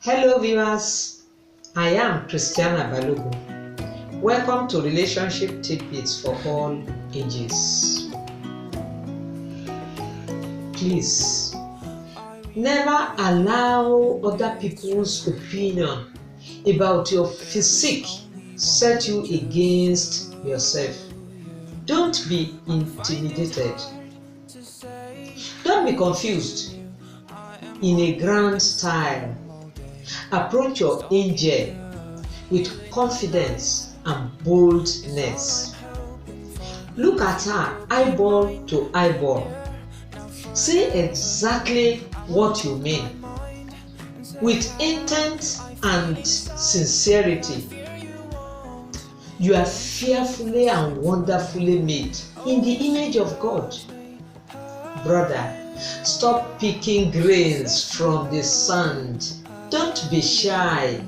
Hello viewers, I am Christiana Balogun. Welcome to Relationship Tidbits for all ages. Please, never allow other people's opinion about your physique set you against yourself. Don't be intimidated. Don't be confused. In a grand style, approach your angel with confidence and boldness. Look at her eyeball to eyeball. Say exactly what you mean with intent and sincerity. You are fearfully and wonderfully made in the image of God. Brother, stop picking grains from the sand. Don't be shy.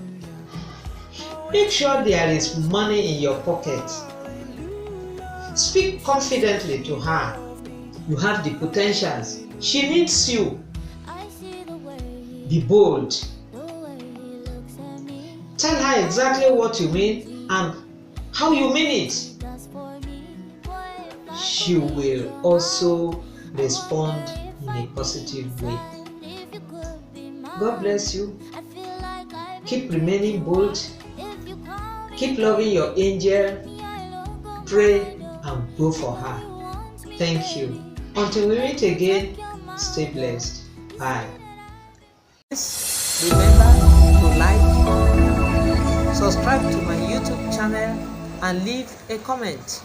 Make sure there is money in your pocket. Speak confidently to her. You have the potentials. She needs you. Be bold. Tell her exactly what you mean and how you mean it. She will also respond in a positive way. God bless you. Keep remaining bold. Keep loving your angel. Pray and go for her. Thank you. Until we meet again, stay blessed. Bye. Remember to like, subscribe to my YouTube channel, and leave a comment.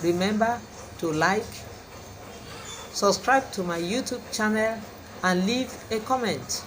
Remember to like, subscribe to my YouTube channel, and leave a comment.